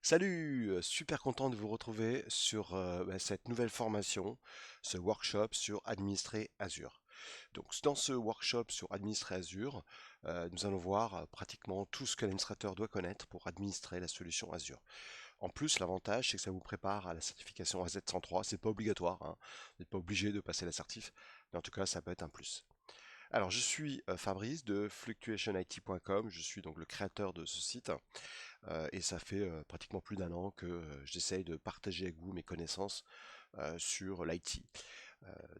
Salut, super content de vous retrouver sur cette nouvelle formation, ce workshop sur administrer Azure. Donc dans ce workshop sur administrer Azure, nous allons voir pratiquement tout ce que l'administrateur doit connaître pour administrer la solution Azure. En plus, l'avantage, c'est que ça vous prépare à la certification AZ103. C'est pas obligatoire, hein. Vous n'êtes pas obligé de passer la certif, mais en tout cas, ça peut être un plus. Alors, je suis Fabrice de fluctuationit.com. Je suis donc le créateur de ce site. Et ça fait pratiquement plus d'un an que j'essaye de partager avec vous mes connaissances sur l'IT.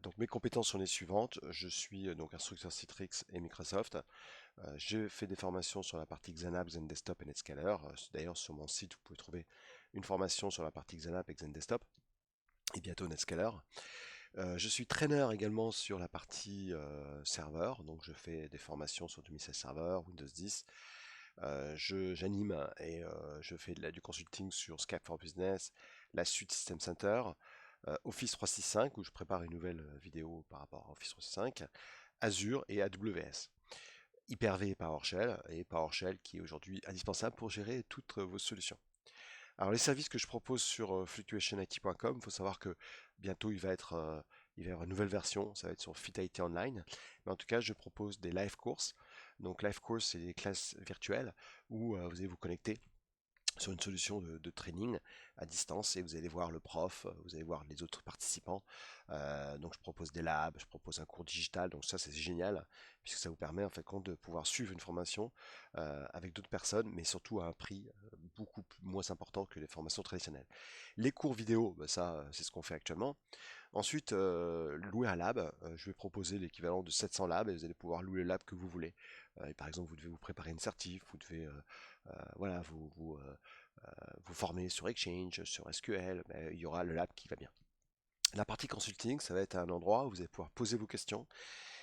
Donc mes compétences sont les suivantes. Je suis donc instructeur Citrix et Microsoft. J'ai fait des formations sur la partie XANAPP, XenDesktop et NetScaler. D'ailleurs, sur mon site, vous pouvez trouver une formation sur la partie XANAPP et XenDesktop et bientôt NetScaler. Je suis traîneur également sur la partie serveur, donc je fais des formations sur 2016 Server, Windows 10. J'anime et je fais du consulting sur Skype for Business, la suite System Center, Office 365 où je prépare une nouvelle vidéo par rapport à Office 365, Azure et AWS. Hyper-V et PowerShell qui est aujourd'hui indispensable pour gérer toutes vos solutions. Alors les services que je propose sur fluctuationit.com, il faut savoir que bientôt il va y avoir une nouvelle version, ça va être sur Fit IT Online. Mais en tout cas, je propose des live courses. Donc live course, c'est des classes virtuelles où vous allez vous connecter sur une solution de training à distance et vous allez voir le prof, vous allez voir les autres participants. Donc je propose des labs, je propose un cours digital, donc ça c'est génial puisque ça vous permet en fait compte de pouvoir suivre une formation avec d'autres personnes, mais surtout à un prix beaucoup moins important que les formations traditionnelles. Les cours vidéo, bah, ça c'est ce qu'on fait actuellement. Ensuite, louer un lab, je vais proposer l'équivalent de 700 labs et vous allez pouvoir louer le lab que vous voulez. Et par exemple, vous devez vous préparer une certif, vous devez voilà, vous former sur Exchange, sur SQL, mais il y aura le lab qui va bien. La partie consulting, ça va être un endroit où vous allez pouvoir poser vos questions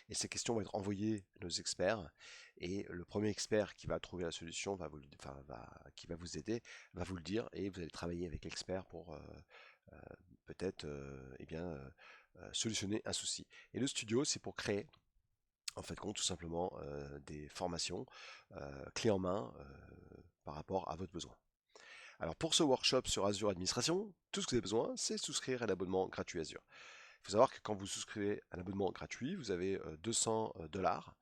et ces questions vont être envoyées à nos experts. Et le premier expert qui va trouver la solution, qui va vous aider, va vous le dire et vous allez travailler avec l'expert pour euh, peut-être solutionner un souci. Et le studio, c'est pour créer en fait compte tout simplement des formations clés en main par rapport à votre besoin. Alors pour ce workshop sur Azure Administration, tout ce que vous avez besoin, c'est souscrire à l'abonnement gratuit Azure. Il faut savoir que quand vous souscrivez à l'abonnement gratuit, vous avez 200 dollars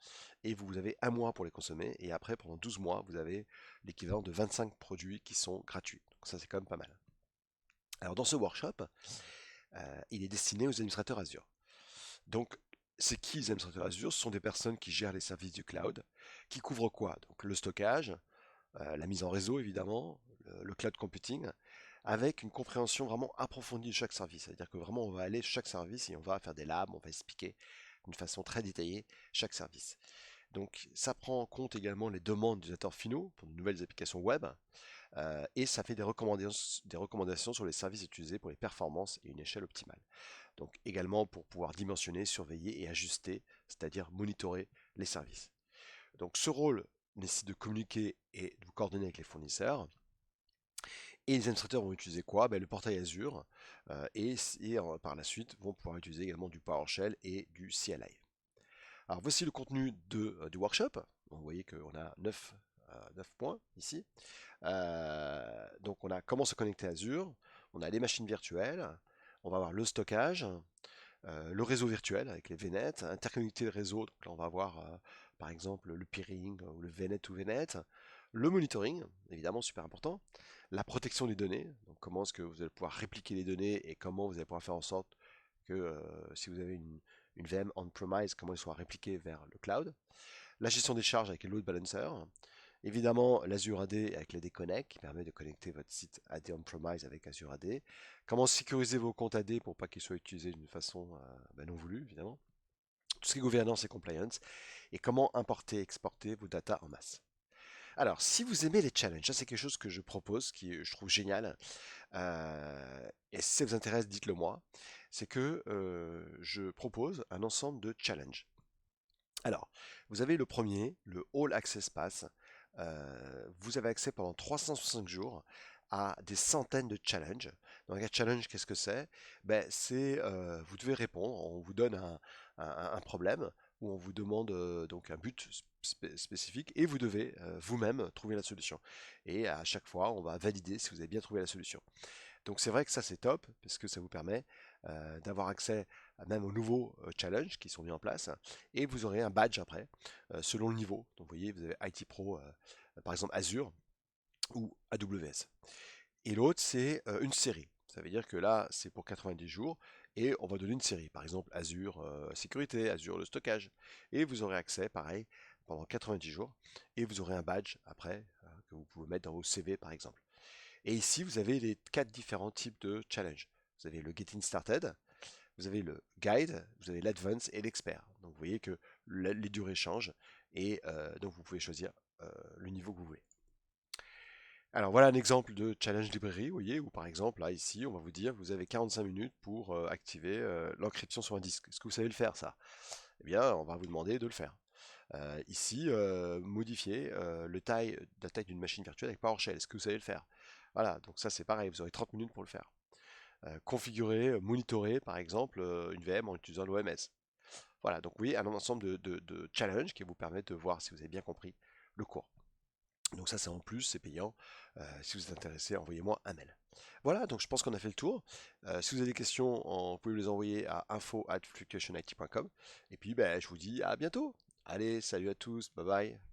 et vous avez un mois pour les consommer. Et après, pendant 12 mois, vous avez l'équivalent de 25 produits qui sont gratuits. Donc ça, c'est quand même pas mal. Alors dans ce workshop, il est destiné aux administrateurs Azure. Donc c'est qui les administrateurs Azure? Ce sont des personnes qui gèrent les services du cloud, qui couvrent quoi? Donc le stockage, la mise en réseau évidemment, le cloud computing, avec une compréhension vraiment approfondie de chaque service. C'est-à-dire que vraiment on va aller chaque service et on va faire des labs, on va expliquer d'une façon très détaillée chaque service. Donc ça prend en compte également les demandes d'utilisateurs finaux pour de nouvelles applications web et ça fait des recommandations sur les services utilisés pour les performances et une échelle optimale. Donc également pour pouvoir dimensionner, surveiller et ajuster, c'est-à-dire monitorer les services. Donc ce rôle nécessite de communiquer et de vous coordonner avec les fournisseurs. Et les administrateurs vont utiliser quoi? Le portail Azure par la suite vont pouvoir utiliser également du PowerShell et du CLI. Alors voici le contenu du workshop. Vous voyez qu'on a 9 points ici. Donc on a comment se connecter à Azure, on a les machines virtuelles, on va avoir le stockage, le réseau virtuel avec les VNet, interconnecter le réseau, donc là on va avoir par exemple le peering ou le VNet ou VNet, le monitoring, évidemment super important, la protection des données, donc comment est-ce que vous allez pouvoir répliquer les données et comment vous allez pouvoir faire en sorte que si vous avez une VM on-premise, comment elle soit répliquée vers le cloud, la gestion des charges avec le load balancer, évidemment l'Azure AD avec l'AD Connect qui permet de connecter votre site AD on-premise avec Azure AD, comment sécuriser vos comptes AD pour pas qu'ils soient utilisés d'une façon non voulue évidemment, tout ce qui est gouvernance et compliance, et comment importer et exporter vos data en masse. Alors, si vous aimez les challenges, ça c'est quelque chose que je propose, qui je trouve génial, et si ça vous intéresse, dites-le moi, c'est que je propose un ensemble de challenges. Alors, vous avez le premier, le All Access Pass. Vous avez accès pendant 365 jours à des centaines de challenges. Donc un challenge, qu'est-ce que c'est? C'est vous devez répondre, on vous donne un problème ou on vous demande donc un but spécifique et vous devez vous-même trouver la solution. Et à chaque fois, on va valider si vous avez bien trouvé la solution. Donc c'est vrai que ça c'est top parce que ça vous permet d'avoir accès même aux nouveaux challenges qui sont mis en place et vous aurez un badge après selon le niveau. Donc vous voyez, vous avez IT Pro par exemple Azure ou AWS. Et l'autre c'est une série. Ça veut dire que là c'est pour 90 jours et on va donner une série. Par exemple Azure sécurité, Azure le stockage. Et vous aurez accès pareil pendant 90 jours et vous aurez un badge après que vous pouvez mettre dans vos CV par exemple. Et ici, vous avez les 4 différents types de challenge. Vous avez le Getting Started, vous avez le Guide, vous avez l'Advance et l'Expert. Donc vous voyez que les durées changent et donc vous pouvez choisir le niveau que vous voulez. Alors voilà un exemple de challenge librairie, vous voyez, où par exemple, là, ici, on va vous dire, vous avez 45 minutes pour activer l'encryption sur un disque. Est-ce que vous savez le faire, ça? Eh bien, on va vous demander de le faire. Ici, modifier la taille d'une machine virtuelle avec PowerShell. Est-ce que vous savez le faire? Voilà, donc ça c'est pareil, vous aurez 30 minutes pour le faire. Configurer, monitorer par exemple une VM en utilisant l'OMS. Voilà, donc oui, un ensemble de challenges qui vous permettent de voir si vous avez bien compris le cours. Donc ça c'est en plus, c'est payant. Si vous êtes intéressé, envoyez-moi un mail. Voilà, donc je pense qu'on a fait le tour. Si vous avez des questions, vous pouvez les envoyer à info@fluctuationit.com. Et puis ben, je vous dis à bientôt. Allez, salut à tous, bye bye.